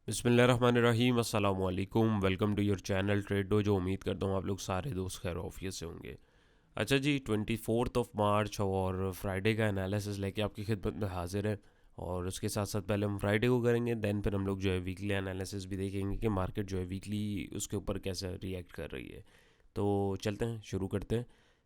बिस्मिल्लाहिर्रहमानिर्रहीम अस्सलाम वालेकुम। Welcome to your channel trade do. जो उम्मीद करता हूँ आप लोग सारे दोस्त खैर ऑफिस से होंगे। अच्छा जी, 24 मार्च और फ्राइडे का एनालिसिस लेके आपकी खिदमत में हाजिर है। और उसके साथ साथ पहले हम फ्राइडे को करेंगे, देन फिर हम लोग जो है वीकली एनालिसिस भी देखेंगे कि मार्केट जो है वीकली उसके ऊपर कैसे रिएक्ट कर रही है। तो चलते हैं, शुरू करते हैं।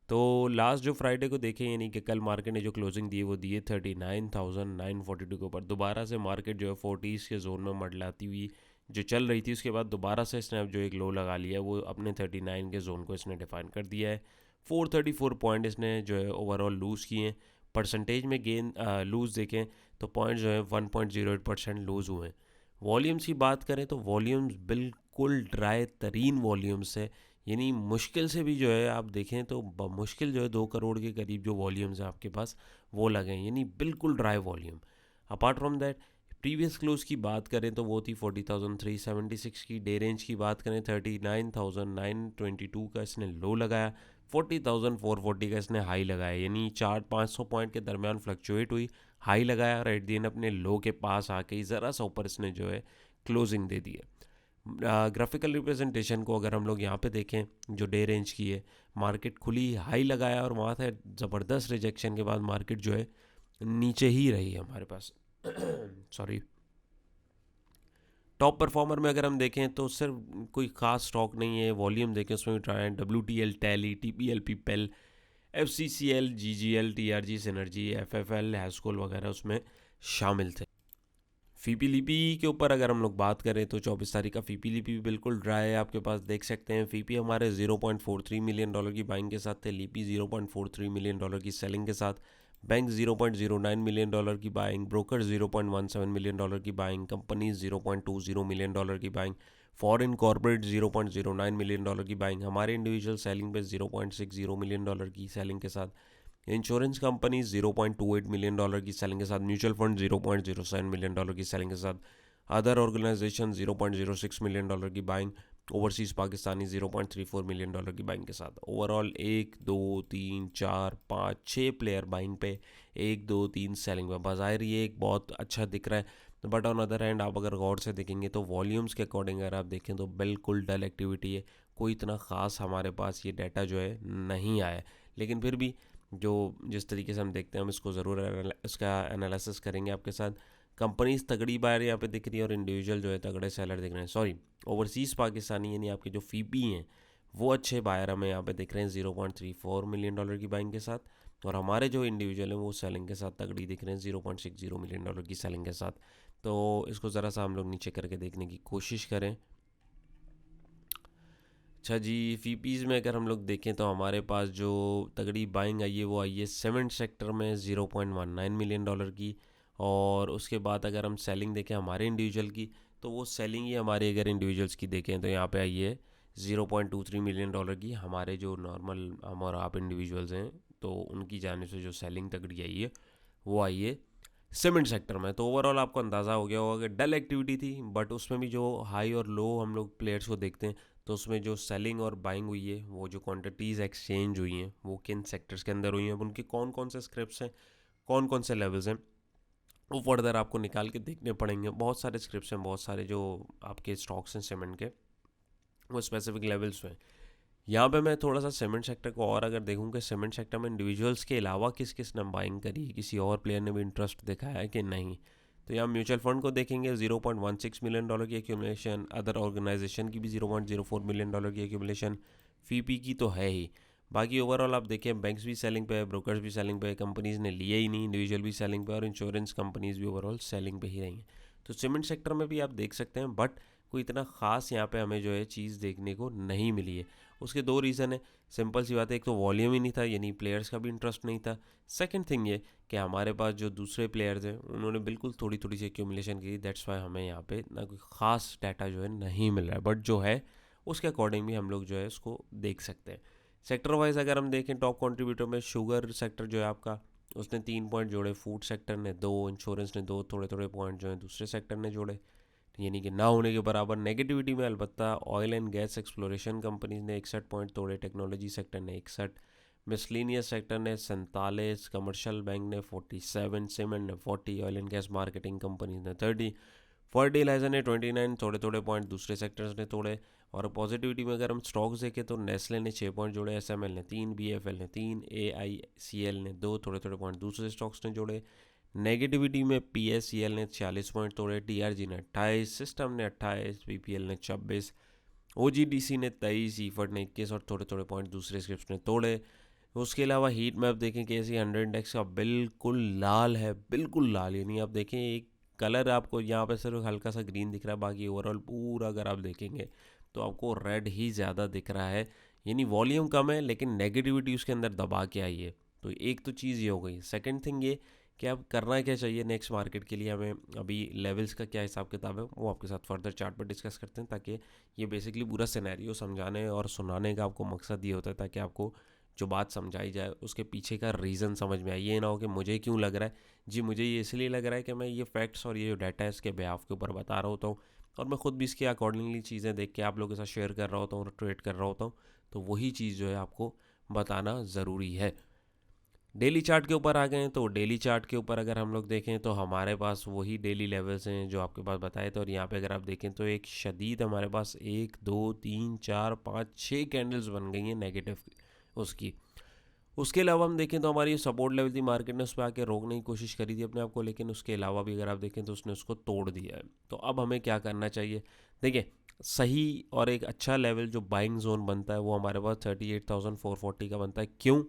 तो लास्ट जो फ्राइडे को देखें, यानी कि कल मार्केट ने जो क्लोजिंग दी है वो दी है 39,942 के ऊपर। दोबारा से मार्केट जो है 40s के जोन में मडलाती हुई जो चल रही थी, उसके बाद दोबारा से इसने अब जो एक लो लगा लिया है वो अपने 39 के जोन को इसने डिफाइन कर दिया है। 434 पॉइंट इसने जो है ओवरऑल लूज़ किए हैं। परसेंटेज में गेन लूज़ देखें तो पॉइंट जो है 1.08% लूज़ हुए हैं। वॉल्यूम्स की बात करें तो वॉल्यूम्स बिल्कुल ड्राई तरीन वॉल्यूम्स है। यानी मुश्किल से भी जो है आप देखें तो मुश्किल जो है 2 करोड़ के करीब जो वॉल्यूम्स हैं आपके पास वो लगे हैं, यानी बिल्कुल dry volume. Apart from that previous close की बात करें तो वो थी 40,376 की। डे रेंज की बात करें 39,922 का इसने लो लगाया। 40,440 का इसने हाई लगाया, यानी 400-500 पॉइंट के दरमियान फ्लक्चुएट हुई, हाई लगाया और एट दी एंड अपने लो के पास आके ही ज़रा सा ऊपर इसने जो है क्लोजिंग दे दी है। ग्राफिकल रिप्रेजेंटेशन को अगर हम लोग यहाँ पे देखें, जो डे रेंज की है, मार्केट खुली हाई लगाया और वहाँ से ज़बरदस्त रिजेक्शन के बाद मार्केट जो है नीचे ही रही है हमारे पास। सॉरी। टॉप परफॉर्मर में अगर हम देखें तो सिर्फ कोई खास स्टॉक नहीं है। वॉल्यूम देखें उसमें भी ट्राई W T L, Tally, T P L, पीपेल, F C C L, G G L, T R G, synergy, F F L, Hascol वगैरह उसमें शामिल थे। फीपी लीपी के ऊपर अगर हम लोग बात करें तो 24 तारीख का फीपी लीपी भी बिल्कुल ड्राई है, आपके पास देख सकते हैं। फीपी हमारे $0.43 मिलियन की बाइंग के साथ थे, लीपी $0.43 मिलियन की सेलिंग के साथ, बैंक $0.09 मिलियन की बाइंग, ब्रोकर $0.17 मिलियन की बाइंग, कंपनीज $0.20 मिलियन की बाइंग, फॉरेन कॉर्पोरेट $0.09 मिलियन की बाइंग, हमारे इंडिविजुअल सेलिंग पे $0.60 मिलियन की सेलिंग के साथ, इंश्योरेंस कंपनी $0.28 मिलियन की सेलिंग के साथ, म्यूचुअल फंड $0.07 मिलियन की सेलिंग के साथ, अदर ऑर्गेनाइजेशन $0.06 मिलियन की बाइंग, ओवरसीज़ पाकिस्तानी $0.34 मिलियन की बाइंग के साथ। ओवरऑल 1 2 3 4 5 6 प्लेयर बाइंग पे, 1 2 3 सेलिंग पे। बाज़ाहिर ये एक बहुत अच्छा दिख रहा है, बट ऑन अदर हैंड आप अगर गौर से देखेंगे तो वॉल्यूम्स के अकॉर्डिंग अगर आप देखें तो बिल्कुल डल एक्टिविटी है। कोई इतना ख़ास हमारे पास ये डाटा जो है नहीं आया है। लेकिन फिर भी जो जिस तरीके से हम देखते हैं हम इसको ज़रूर इसका एनालिसिस करेंगे आपके साथ। कंपनीज तगड़ी बायर यहाँ पे दिख रही है और इंडिविजुअल जो है तगड़े सेलर दिख रहे हैं। सॉरी, ओवरसीज़ पाकिस्तानी यानी आपके जो फीपी हैं वो अच्छे बायर हमें यहाँ पे दिख रहे हैं $0.34 मिलियन की बाइंग के साथ। और हमारे जो इंडिविजुअल हैं वो सेलिंग के साथ तगड़ी दिख रहे हैं $0.60 मिलियन की सेलिंग के साथ। तो इसको ज़रा सा हम लोग नीचे करके देखने की कोशिश करें। अच्छा जी, फीपीज़ में अगर हम लोग देखें तो हमारे पास जो तगड़ी बाइंग आई है वो आई है सीमेंट सेक्टर में $0.19 मिलियन की। और उसके बाद अगर हम सेलिंग देखें हमारे इंडिविजुअल की, तो वो सेलिंग ही हमारे अगर इंडिविजुअल्स की देखें तो यहाँ पे आई है $0.23 मिलियन की। हमारे जो नॉर्मल हम और आप इंडिविजुअल्स हैं तो उनकी जाने से जो सेलिंग तगड़ी आई है वो आई है सीमेंट सेक्टर में। तो ओवरऑल आपको अंदाज़ा हो गया होगा कि डल एक्टिविटी थी, बट उसमें भी जो हाई और लो हम लोग प्लेयर्स को देखते हैं तो उसमें जो सेलिंग और बाइंग हुई है, वो जो क्वांटिटीज़ एक्सचेंज हुई हैं वो किन सेक्टर्स के अंदर हुई हैं, उनके कौन कौन से स्क्रिप्ट्स हैं, कौन कौन से लेवल्स हैं, वो फर्दर आपको निकाल के देखने पड़ेंगे। बहुत सारे स्क्रिप्ट्स हैं, बहुत सारे जो आपके स्टॉक्स हैं सीमेंट के, वो स्पेसिफिक लेवल्स हैं। यहाँ पे मैं थोड़ा सा सीमेंट सेक्टर को और अगर देखूँ कि सीमेंट सेक्टर में इंडिविजुअल्स के अलावा किस किस ने बाइंग करी, किसी और प्लेयर ने भी इंटरेस्ट दिखाया है कि नहीं, तो यहाँ म्यूचुअल फंड को देखेंगे $0.16 मिलियन की एक्यूमुलेशन, अदर ऑर्गेनाइजेशन की भी $0.04 मिलियन की एक्यूमुलेशन, फीपी की तो है ही। बाकी ओवरऑल आप देखें बैंक्स भी सेलिंग पे है, ब्रोकर्स भी सेलिंग पे है, कंपनीज ने लिए ही नहीं, इंडिविजुअल भी सेलिंग पे और इंश्योरेंस कंपनीज भी ओवरऑल सेलिंग पे ही रही हैं। तो सीमेंट सेक्टर में भी आप देख सकते हैं, बट कोई इतना ख़ास यहाँ पे हमें जो है चीज़ देखने को नहीं मिली है। उसके दो रीज़न है, सिंपल सी बात है, एक तो वॉल्यूम ही नहीं था, यानी प्लेयर्स का भी इंटरेस्ट नहीं था। सेकंड थिंग ये कि हमारे पास जो दूसरे प्लेयर्स हैं उन्होंने बिल्कुल थोड़ी थोड़ी सी एक्यूमुलेशन की, दैट्स वाई हमें यहाँ पे ना कोई ख़ास डाटा जो है नहीं मिल रहा है, बट जो है उसके अकॉर्डिंग भी हम लोग जो है उसको देख सकते हैं। सेक्टर वाइज अगर हम देखें टॉप कंट्रीब्यूटर में शुगर सेक्टर जो है आपका, उसने 3 पॉइंट जोड़े, फूड सेक्टर ने 2, इंश्योरेंस ने 2, थोड़े थोड़े पॉइंट जो है दूसरे सेक्टर ने जोड़े, यानी कि ना होने के बराबर। नेगेटिविटी में अलबत्ता oil and gas exploration companies ने 61 पॉइंट तोड़े, टेक्नोलॉजी सेक्टर ने 61, मिसलिनियस सेक्टर ने 47, कमर्शियल बैंक ने 47, सीमेंट ने 40, oil and gas marketing companies ने 30, फॉर डे लाइजर ने 29 थोड़े थोड़े पॉइंट दूसरे सेक्टर्स ने तोड़े। और पॉजिटिविटी में अगर हम स्टॉक्स देखें तो नेस्ले ने 6 पॉइंट जोड़े, एसएमएल ने 3, बीएफएल ने 3, एआईसीएल ने 2 थोड़े थोड़े पॉइंट दूसरे स्टॉक्स ने जोड़े। नेगेटिविटी में पीएससीएल ने 46 पॉइंट तोड़े, टीआरजी ने 28, सिस्टम ने 28, बीपीएल ने 26, ओजीडीसी ने 23, ईफर्ट ने 21 और थोड़े थोड़े पॉइंट दूसरे स्क्रिप्ट ने तोड़े। उसके अलावा हीट मैप देखें कि ऐसी 100 इंडेक्स का बिल्कुल लाल है, बिल्कुल लाल, यानी आप देखें एक कलर आपको यहाँ पे सिर्फ हल्का सा ग्रीन दिख रहा है, बाकी ओवरऑल पूरा अगर आप देखेंगे तो आपको रेड ही ज़्यादा दिख रहा है। यानी वॉल्यूम कम है लेकिन नेगेटिविटी उसके अंदर दबा के आई है। तो एक तो चीज़ ये हो गई। सेकंड थिंग ये कि अब करना क्या चाहिए नेक्स्ट मार्केट के लिए, हमें अभी लेवल्स का क्या हिसाब किताब है वो आपके साथ फर्दर चार्ट पर डिस्कस करते हैं, ताकि ये बेसिकली पूरा सिनेरियो समझाने और सुनाने का आपको मकसद ये होता है ताकि आपको जो बात समझाई जाए उसके पीछे का रीज़न समझ में आए। ये ना हो कि मुझे क्यों लग रहा है जी, मुझे ये इसलिए लग रहा है कि मैं ये फैक्ट्स और ये जो डाटा है इसके बेहाफ के ऊपर बता रहा होता हूँ और मैं खुद भी इसके अकॉर्डिंगली चीज़ें देख के आप लोगों के साथ शेयर कर रहा होता हूँ और ट्रेड कर रहा होता हूँ। तो वही चीज़ जो है आपको बताना ज़रूरी है। डेली चार्ट के ऊपर आ गए हैं तो डेली चार्ट के ऊपर अगर हम लोग देखें तो हमारे पास वही डेली लेवल्स हैं जो आपके पास बताए थे। और यहाँ पे अगर आप देखें तो एक शदीद हमारे पास 1 2 3 4 5 6 कैंडल्स बन गई हैं नेगेटिव उसकी। उसके अलावा हम देखें तो हमारी सपोर्ट लेवल थी, मार्केट ने उस पर आके रोकने की कोशिश करी थी अपने आप को, लेकिन उसके अलावा भी अगर आप देखें तो उसने उसको तोड़ दिया है। तो अब हमें क्या करना चाहिए, देखिए सही और एक अच्छा लेवल जो बाइंग जोन बनता है वो हमारे पास 38,440 का बनता है। क्यों?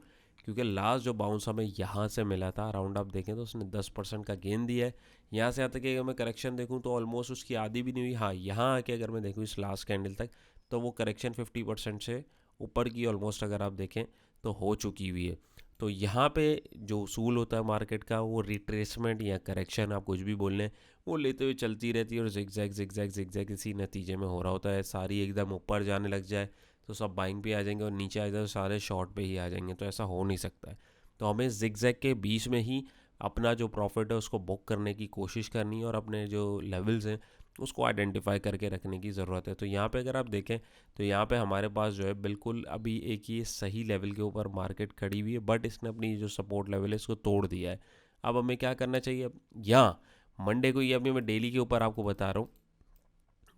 क्योंकि लास्ट जो बाउंस हमें यहाँ से मिला था अराउंड आप देखें तो उसने 10% का गेन दिया है। यहाँ से आता कि अगर मैं करेक्शन देखूँ तो ऑलमोस्ट उसकी आधी भी नहीं हुई। हाँ, यहाँ आके अगर मैं देखूँ इस लास्ट कैंडल तक तो वो करेक्शन 50% से ऊपर की ऑलमोस्ट अगर आप देखें तो हो चुकी हुई है। तो यहाँ पे जो उसूल होता है मार्केट का वो रिट्रेसमेंट या करेक्शन आप कुछ भी बोल लें वो लेते हुए चलती रहती है और जिगजैग जिगजैग जिगजैग इसी नतीजे में हो रहा होता है। सारी एकदम ऊपर जाने लग जाए तो सब बाइंग पे आ जाएंगे और नीचे आ जाए तो सारे शॉर्ट पे ही आ जाएंगे, तो ऐसा हो नहीं सकता है। तो हमें जिगजैग के बीच में ही अपना जो प्रॉफिट है उसको बुक करने की कोशिश करनी है और अपने जो लेवल्स हैं उसको आइडेंटिफाई करके रखने की ज़रूरत है। तो यहाँ पे अगर आप देखें तो यहाँ पे हमारे पास जो है बिल्कुल अभी एक ये सही लेवल के ऊपर मार्केट खड़ी हुई है, बट इसने अपनी जो सपोर्ट लेवल है इसको तोड़ दिया है। अब हमें क्या करना चाहिए, अब यहाँ मंडे को, ये अभी मैं डेली के ऊपर आपको बता रहा हूँ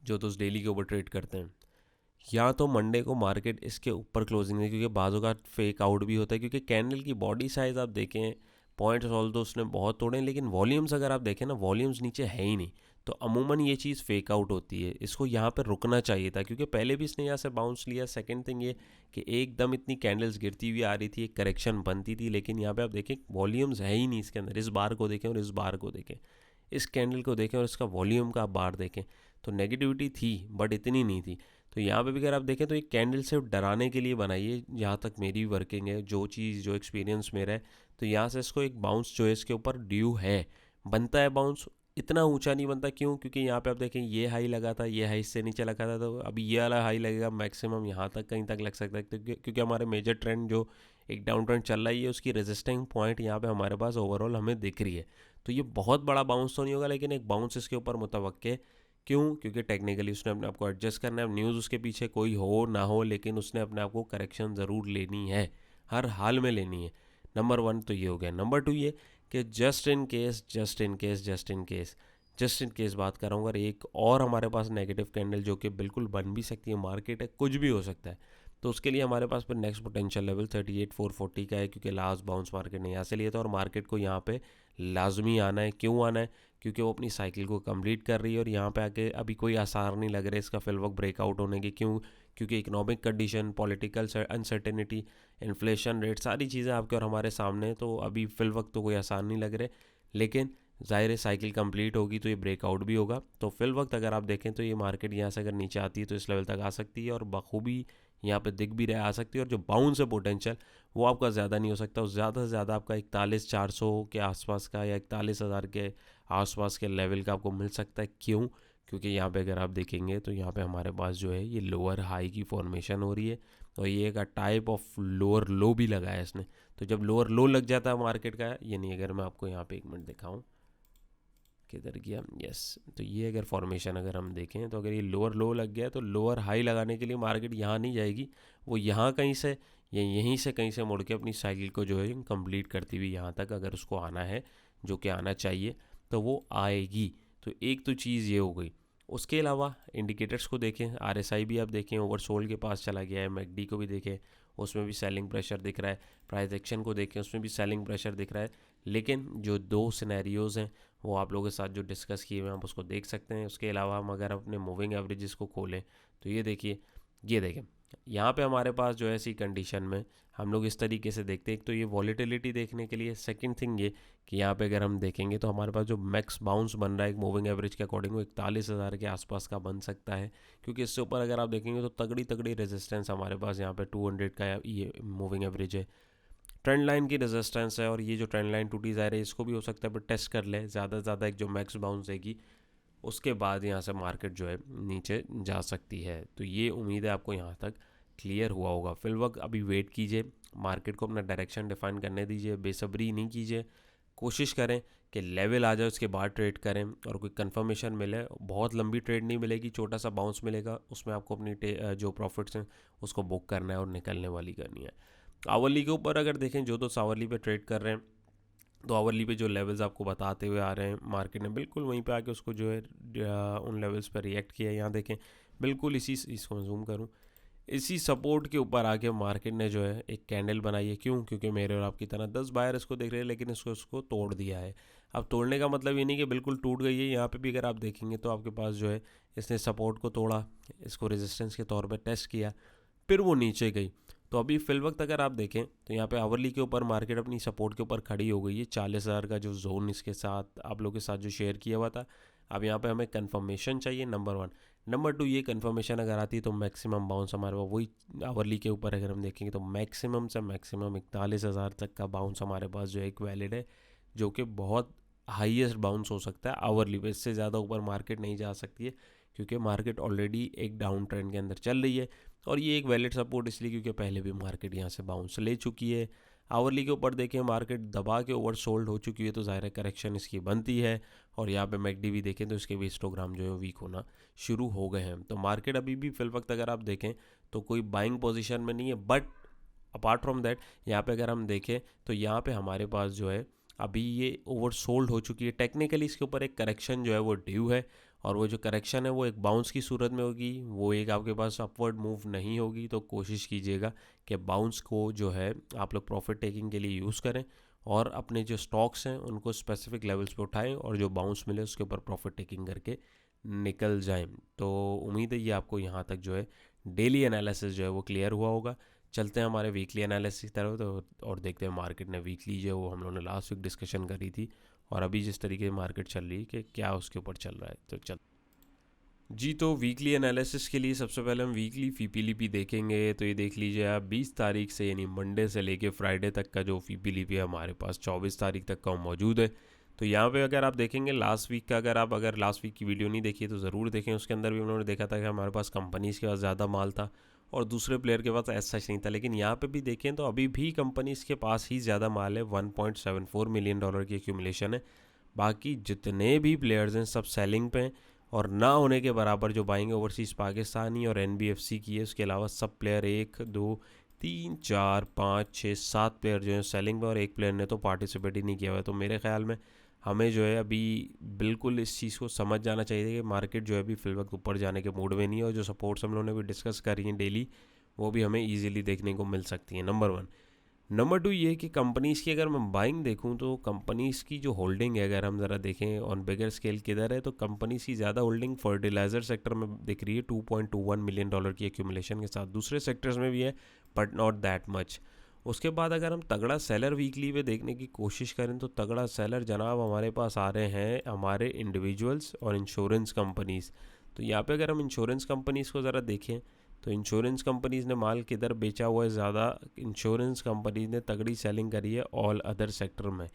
जो तो उस डेली के ऊपर ट्रेड करते हैं, या तो मंडे को मार्केट इसके ऊपर क्लोजिंग है क्योंकि बाजू का फेक आउट भी होता है, क्योंकि कैंडल की बॉडी साइज आप देखें पॉइंट्स ऑल तो उसने बहुत तोड़े लेकिन वॉल्यूम्स अगर आप देखें ना वॉल्यूम्स नीचे है ही नहीं। तो अमूमन ये चीज़ फेक आउट होती है, इसको यहाँ पर रुकना चाहिए था क्योंकि पहले भी इसने यहाँ से बाउंस लिया। सेकंड थिंग ये कि एकदम इतनी कैंडल्स गिरती हुई आ रही थी, एक करेक्शन बनती थी, लेकिन यहाँ पे आप देखें वॉल्यूम्स है ही नहीं इसके अंदर। इस बार को देखें और इस बार को देखें, इस कैंडल को देखें और इसका वॉल्यूम का आप बार देखें तो नेगेटिविटी थी बट इतनी नहीं थी। तो यहाँ पे भी अगर आप देखें तो एक कैंडल सिर्फ डराने के लिए बनाइए, जहाँ तक मेरी वर्किंग है, जो चीज़ जो एक्सपीरियंस मेरा है। तो यहाँ से इसको एक बाउंस जो है इसके ऊपर ड्यू है, बनता है बाउंस, इतना ऊंचा नहीं बनता। क्यों? क्योंकि यहाँ पे आप देखें ये हाई लगा था, ये हाई इससे नीचे लगा था, तो अभी ये वाला हाई लगेगा मैक्सिमम यहाँ तक कहीं तक लग सकता है क्योंकि हमारे मेजर ट्रेंड जो एक डाउन ट्रेंड चल रहा है ये उसकी रेजिस्टिंग पॉइंट यहाँ पे हमारे पास ओवरऑल हमें दिख रही है। तो ये बहुत बड़ा बाउंस तो नहीं होगा लेकिन एक बाउंस इसके ऊपर मुतवक्के। क्यों? क्योंकि टेक्निकली उसने अपने आप को एडजस्ट करना है। न्यूज़ उसके पीछे कोई हो ना हो लेकिन उसने अपने आप को करेक्शन ज़रूर लेनी है, हर हाल में लेनी है। नंबर वन तो ये हो गया। नंबर टू ये कि just in case just in case just in case just in case बात कर रहा हूँ, अगर एक और हमारे पास नेगेटिव कैंडल जो कि बिल्कुल बन भी सकती है, मार्केट है कुछ भी हो सकता है, तो उसके लिए हमारे पास फिर नेक्स्ट पोटेंशियल लेवल 38,440 का है क्योंकि लास्ट बाउंस मार्केट ने यहाँ से लिया था और मार्केट को यहाँ पे लाजमी आना है। क्यों आना है? क्योंकि वो अपनी साइकिल को कंप्लीट कर रही है और यहाँ पे आके अभी कोई आसार नहीं लग रहा है इसका फिल वक्त ब्रेकआउट होने की। क्यों? क्योंकि economic condition, political uncertainty, inflation rate, सारी चीज़ें आपके और हमारे सामने, तो अभी फिल वक्त तो कोई आसान नहीं लग रहे। लेकिन ज़ाहिर है साइकिल कंप्लीट होगी तो ये ब्रेकआउट भी होगा। तो फिल वक्त अगर आप देखें तो ये मार्केट यहाँ से अगर नीचे आती है तो इस लेवल तक आ सकती है और बखूबी यहाँ पे दिख भी रहा आ सकती है। और जो बाउंस है पोटेंशियल वो आपका ज़्यादा नहीं हो सकता, उस ज़्यादा से ज़्यादा आपका 41,400 के आसपास का या 41,000 के आसपास के लेवल का आपको मिल सकता है। क्यों? क्योंकि यहाँ पे अगर आप देखेंगे तो यहाँ पे हमारे पास जो है ये लोअर हाई की फॉर्मेशन हो रही है और ये एक टाइप ऑफ लोअर लो भी लगाया है इसने। तो जब लोअर लो लग जाता है मार्केट का, यानी अगर मैं आपको यहाँ पे एक मिनट दिखाऊँ किधर गया, यस, तो ये अगर फॉर्मेशन अगर हम देखें तो अगर ये लोअर लो लग गया तो लोअर हाई लगाने के लिए मार्केट यहाँ नहीं जाएगी, वो यहाँ कहीं से या यहीं से कहीं से मुड़ के अपनी साइकिल को जो है कंप्लीट करती हुई यहाँ तक अगर उसको आना है, जो कि आना चाहिए, तो वो आएगी। तो एक तो चीज़ ये हो गई। उसके अलावा इंडिकेटर्स को देखें, RSI भी आप देखें ओवरसोल्ड के पास चला गया है, MACD को भी देखें उसमें भी सेलिंग प्रेशर दिख रहा है, प्राइस एक्शन को देखें उसमें भी सेलिंग प्रेशर दिख रहा है। लेकिन जो दो सिनेरियोज़ हैं वो आप लोगों के साथ जो डिस्कस किए हुए हैं आप उसको देख सकते हैं। उसके अलावा हम अगर अपने मूविंग एवरेजेस को खोलें तो ये देखिए, ये देखें यहाँ पे हमारे पास जो है ऐसी कंडीशन में हम लोग इस तरीके से देखते हैं। एक तो ये वॉलीटिलिटी देखने के लिए, सेकंड थिंग ये कि यहाँ पे अगर हम देखेंगे तो हमारे पास जो मैक्स बाउंस बन रहा है एक मूविंग एवरेज के अकॉर्डिंग वो 41,000 के आसपास का बन सकता है, क्योंकि इससे ऊपर अगर आप देखेंगे तो तगड़ी तगड़ी रेजिस्टेंस हमारे पास यहाँ पे 200 का ये मूविंग एवरेज है, ट्रेंड लाइन की रेजिस्टेंस है। और ये जो ट्रेंड लाइन टूटी जा रही है इसको भी हो सकता है पर टेस्ट कर ले, ज़्यादा से ज़्यादा एक जो मैक्स बाउंस देगी उसके बाद यहाँ से मार्केट जो है नीचे जा सकती है। तो ये उम्मीद है आपको यहाँ तक क्लियर हुआ होगा। फिल वक्त अभी वेट कीजिए, मार्केट को अपना डायरेक्शन डिफाइन करने दीजिए, बेसब्री नहीं कीजिए, कोशिश करें कि लेवल आ जाए उसके बाद ट्रेड करें और कोई कंफर्मेशन मिले। बहुत लंबी ट्रेड नहीं मिलेगी, छोटा सा बाउंस मिलेगा, उसमें आपको अपनी जो प्रॉफिट्स हैं उसको बुक करना है और निकलने वाली करनी है। आवरली के ऊपर अगर देखें जो तो आवरली पे ट्रेड कर रहे हैं तो आवरली पे जो लेवल्स आपको बताते हुए आ रहे हैं मार्केट ने बिल्कुल वहीं पे आके उसको जो है उन लेवल्स पर रिएक्ट किया है। यहाँ देखें बिल्कुल इसी, इसको मैं जूम करूँ, इसी सपोर्ट के ऊपर आके मार्केट ने जो है एक कैंडल बनाई है। क्यों? क्योंकि मेरे और आपकी तरह 10 बायर इसको देख रहे हैं लेकिन इसको तोड़ दिया है। अब तोड़ने का मतलब ये नहीं कि बिल्कुल टूट गई है, यहाँ पे भी अगर आप देखेंगे तो आपके पास जो है इसने सपोर्ट को तोड़ा, इसको रेजिस्टेंस के तौर पे टेस्ट किया, फिर वो नीचे गई। तो अभी फिल वक्त अगर आप देखें तो यहाँ पे आवरली के ऊपर मार्केट अपनी सपोर्ट के ऊपर खड़ी हो गई है, 40,000 का जो जोन इसके साथ आप लोगों के साथ जो शेयर किया हुआ था। अब यहाँ पे हमें कंफर्मेशन चाहिए, नंबर 1। नंबर 2, ये कंफर्मेशन अगर आती है तो मैक्सिमम बाउंस हमारे पास वही आवरली के ऊपर अगर हम देखेंगे तो मैक्सिमम से मैक्सिमम 41,000 तक का बाउंस हमारे पास जो है एक वैलिड है, जो कि बहुत हाईएस्ट बाउंस हो सकता है आवरली पे। इससे ज़्यादा ऊपर मार्केट नहीं जा सकती है क्योंकि मार्केट ऑलरेडी एक डाउन ट्रेंड के अंदर चल रही है। और ये एक वैलिड सपोर्ट इसलिए क्योंकि पहले भी मार्केट यहाँ से बाउंस ले चुकी है। आवरली के ऊपर देखें मार्केट दबा के ओवर सोल्ड हो चुकी है तो ज़ाहिर है करेक्शन इसकी बनती है। और यहाँ पे मैकडी भी देखें तो इसके भी हिस्टोग्राम जो है वीक होना शुरू हो गए हैं। तो मार्केट अभी भी फिल वक्त अगर आप देखें तो कोई बाइंग पोजीशन में नहीं है। बट अपार्ट फ्रॉम दैट यहाँ पे अगर हम देखें तो यहाँ पे हमारे पास जो है अभी ये ओवर सोल्ड हो चुकी है। टेक्निकली इसके ऊपर एक करेक्शन जो है वो ड्यू है और वो जो करेक्शन है वो एक बाउंस की सूरत में होगी, वो एक आपके पास अपवर्ड मूव नहीं होगी। तो कोशिश कीजिएगा कि बाउंस को जो है आप लोग प्रॉफिट टेकिंग के लिए यूज़ करें और अपने जो स्टॉक्स हैं उनको स्पेसिफिक लेवल्स पे उठाएं और जो बाउंस मिले उसके ऊपर प्रॉफिट टेकिंग करके निकल जाएं। तो उम्मीद है ये आपको यहाँ तक जो है डेली एनालिसिस जो है वो क्लियर हुआ होगा। चलते हैं हमारे वीकली एनालिसिस की तरफ तो और देखते हैं मार्केट ने वीकली जो वो हम लोगों ने लास्ट वीक डिस्कशन करी थी और अभी जिस तरीके से मार्केट चल रही है कि क्या उसके ऊपर चल रहा है। तो चल जी, तो वीकली एनालिसिस के लिए सबसे पहले हम वीकली फीपीलीपी देखेंगे। तो ये देख लीजिए आप 20 तारीख से यानी मंडे से लेके फ्राइडे तक का जो फीपीलीपी है हमारे पास 24 तारीख तक का मौजूद है। तो यहाँ पे अगर आप देखेंगे लास्ट वीक का, अगर लास्ट वीक की वीडियो नहीं देखी तो ज़रूर देखें। उसके अंदर भी उन्होंने देखा था कि हमारे पास कंपनीज़ के पास ज़्यादा माल था और दूसरे प्लेयर के पास ऐसा नहीं था। लेकिन यहाँ पे भी देखें तो अभी भी कंपनीज़ के पास ही ज़्यादा माल है, $1.74 मिलियन की एक्यूमुलेशन है। बाकी जितने भी प्लेयर्स हैं सब सेलिंग पे हैं और ना होने के बराबर जो बाइंग ओवरसीज़ पाकिस्तानी और एनबीएफसी की है। उसके अलावा सब प्लेयर 1 2 3 4 5 6 7 प्लेयर जो हैं सेलिंग पे और एक प्लेयर ने तो पार्टिसिपेट ही नहीं किया हुआ है। तो मेरे ख्याल में हमें जो है अभी बिल्कुल इस चीज़ को समझ जाना चाहिए कि मार्केट जो है अभी फिल वक्त ऊपर जाने के मूड में नहीं है और जो सपोर्ट्स हम लोगों ने भी डिस्कस करी हैं डेली वो भी हमें ईजिली देखने को मिल सकती हैं। नंबर 1। नंबर 2 ये कि कंपनीज़ की अगर मैं बाइंग देखूं तो कंपनीज़ की जो होल्डिंग है अगर हम ज़रा देखें ऑन बिगर स्केल किधर है तो कंपनीज़ की ज़्यादा होल्डिंग फर्टिलाइज़र सेक्टर में दिख रही है $2.21 मिलियन की एक्यूमुलेशन के साथ। दूसरे सेक्टर्स में भी है बट नॉट दैट मच। उसके बाद अगर हम तगड़ा सेलर वीकली पे देखने की कोशिश करें तो तगड़ा सेलर जनाब हमारे पास आ रहे हैं हमारे इंडिविजुअल्स और इंश्योरेंस कंपनीज़। तो यहाँ पे अगर हम इंश्योरेंस कंपनीज़ को ज़रा देखें तो इंश्योरेंस कंपनीज़ ने माल किधर बेचा हुआ है ज़्यादा। इंश्योरेंस कंपनीज़ ने तगड़ी सेलिंग करी है ऑल अदर सेक्टर में,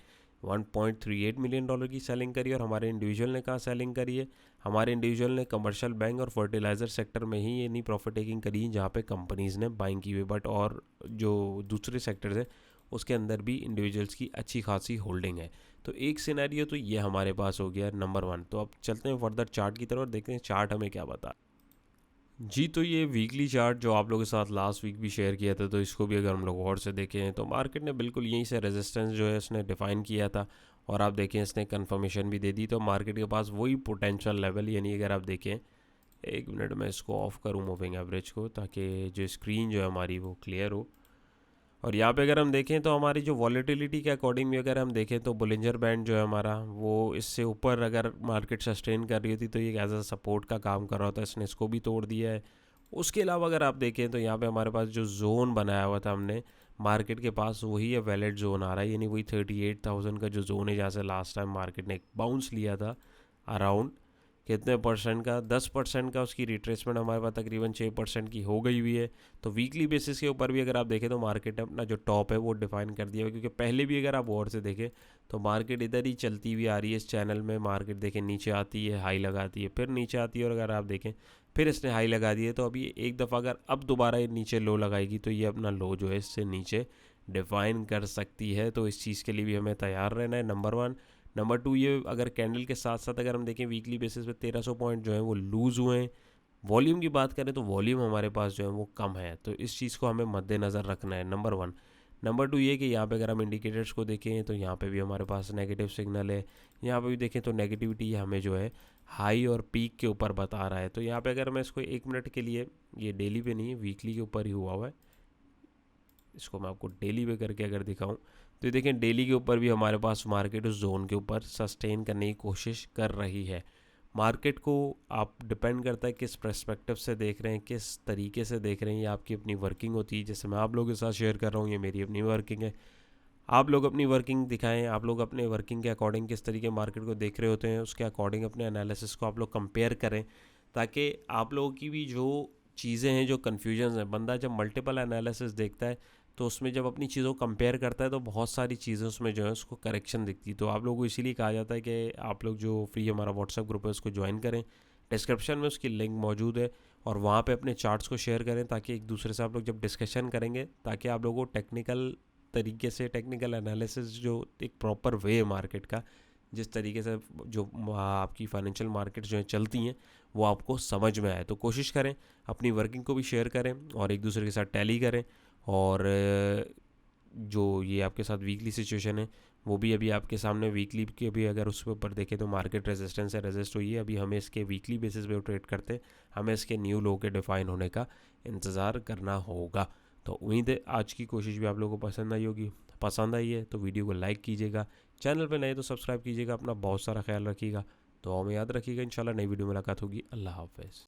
$1.38 मिलियन की सेलिंग करी है। और हमारे इंडिविजुअल ने कहाँ सेलिंग करी है? हमारे इंडिविजुअल ने कमर्शियल बैंक और फर्टिलाइज़र सेक्टर में ही ये नहीं प्रॉफिट टेकिंग करी है जहाँ पे कंपनीज़ ने बाइंग की हुई। बट और जो दूसरे सेक्टर्स हैं उसके अंदर भी इंडिविजुअल्स की अच्छी खासी होल्डिंग है। तो एक सिनेरियो तो ये हमारे पास हो गया नंबर 1। तो अब चलते हैं फर्दर चार्ट की तरफ और देखते हैं चार्ट हमें क्या बता। जी, तो ये वीकली चार्ट जो आप लोगों के साथ लास्ट वीक भी शेयर किया था तो इसको भी अगर हम लोग गौर से देखें तो मार्केट ने बिल्कुल यहीं से रेजिस्टेंस जो है इसने डिफ़ाइन किया था और आप देखें इसने कंफर्मेशन भी दे दी, तो मार्केट के पास वही पोटेंशियल लेवल, यानी अगर आप देखें, एक मिनट में इसको ऑफ करूँ मूविंग एवरेज को, ताकि जो स्क्रीन जो है हमारी वो क्लियर हो। और यहाँ पे अगर हम देखें तो हमारी जो वॉलेटिलिटी के अकॉर्डिंग भी अगर हम देखें तो बुलिंजर बैंड जो है हमारा, वो इससे ऊपर अगर मार्केट सस्टेन कर रही होती तो ये एज अ सपोर्ट का काम कर रहा होता, इसने इसको भी तोड़ दिया है। उसके अलावा अगर आप देखें तो यहाँ पे हमारे पास जो जोन बनाया हुआ था हमने मार्केट के पास, वही है वैलिड जोन आ रहा है, यानी वही 38,000 का जो जोन है जहाँ से लास्ट टाइम मार्केट ने एक बाउंस लिया था अराउंड कितने परसेंट का, 10% का उसकी रिट्रेसमेंट हमारे पास तकरीबन 6% की हो गई हुई है। तो वीकली बेसिस के ऊपर भी अगर आप देखें तो मार्केट ने अपना जो टॉप है वो डिफाइन कर दिया है, क्योंकि पहले भी अगर आप गौर से देखें तो मार्केट इधर ही चलती हुई आ रही है। इस चैनल में मार्केट देखें नीचे आती है, हाई लगाती है, फिर नीचे आती है, और अगर आप देखें फिर इसने हाई लगा दी है। तो अभी एक दफ़ा अगर अब दोबारा ये नीचे लो लगाएगी तो ये अपना लो जो है इससे नीचे डिफाइन कर सकती है। तो इस चीज़ के लिए भी हमें तैयार रहना है, नंबर वन। नंबर टू, ये अगर कैंडल के साथ साथ अगर हम देखें वीकली बेसिस पे 1300 पॉइंट जो है वो लूज़ हुए हैं। वॉल्यूम की बात करें तो वॉल्यूम हमारे पास जो है वो कम है, तो इस चीज़ को हमें मद्देनज़र रखना है, नंबर वन। नंबर टू ये कि यहाँ पे अगर हम इंडिकेटर्स को देखें तो यहाँ पे भी हमारे पास नेगेटिव सिग्नल है। यहाँ पे भी देखें तो नेगेटिविटी हमें जो है हाई और पीक के ऊपर बता रहा है। तो यहाँ पे अगर मैं इसको एक मिनट के लिए, ये डेली पे नहीं है, वीकली के ऊपर ही हुआ हुआ है, इसको मैं आपको डेली पे करके अगर दिखाऊं तो ये देखें डेली के ऊपर भी हमारे पास मार्केट उस जोन के ऊपर सस्टेन करने की कोशिश कर रही है। मार्केट को आप डिपेंड करता है किस पर्सपेक्टिव से देख रहे हैं, किस तरीके से देख रहे हैं, ये आपकी अपनी वर्किंग होती है। जैसे मैं आप लोगों के साथ शेयर कर रहा हूँ, ये मेरी अपनी वर्किंग है। आप लोग अपनी वर्किंग दिखाएं, आप लोग अपने वर्किंग के अकॉर्डिंग किस तरीके मार्केट को देख रहे होते हैं, उसके अकॉर्डिंग अपने एनालिसिस को आप लोग कंपेयर करें, ताकि आप लोगों की भी जो चीज़ें हैं, जो कन्फ्यूजन है, बंदा जब मल्टीपल एनालिसिस देखता है तो उसमें जब अपनी चीज़ों को कंपेयर करता है तो बहुत सारी चीज़ें उसमें जो है उसको करेक्शन दिखती है। तो आप लोगों को इसीलिए कहा जाता है कि आप लोग जो फ्री हमारा व्हाट्सएप ग्रुप है उसको ज्वाइन करें, डिस्क्रिप्शन में उसकी लिंक मौजूद है, और वहाँ पे अपने चार्ट्स को शेयर करें, ताकि एक दूसरे से आप लोग जब डिस्कशन करेंगे, ताकि आप लोगों को टेक्निकल तरीके से, टेक्निकल एनालिसिस जो एक प्रॉपर वे है मार्केट का, जिस तरीके से जो आपकी फाइनेंशियल मार्केट जो है चलती हैं, वो आपको समझ में आए। तो कोशिश करें अपनी वर्किंग को भी शेयर करें और एक दूसरे के साथ टैली करें। और जो ये आपके साथ वीकली सिचुएशन है वो भी अभी आपके सामने, वीकली के भी अगर उस ऊपर देखें तो मार्केट रेजिस्टेंस है, रेजिस्ट हुई है। अभी हमें इसके वीकली बेसिस पे ट्रेड करते, हमें इसके न्यू लो के डिफाइन होने का इंतज़ार करना होगा। तो उम्मीद है आज की कोशिश भी आप लोगों को पसंद आई होगी। पसंद आई है तो वीडियो को लाइक कीजिएगा, चैनल पे नए तो सब्सक्राइब कीजिएगा, अपना बहुत सारा ख्याल रखिएगा, तो में याद रखिएगा। इंशाल्लाह नई वीडियो मुलाकात होगी। अल्लाह हाफ़िज़।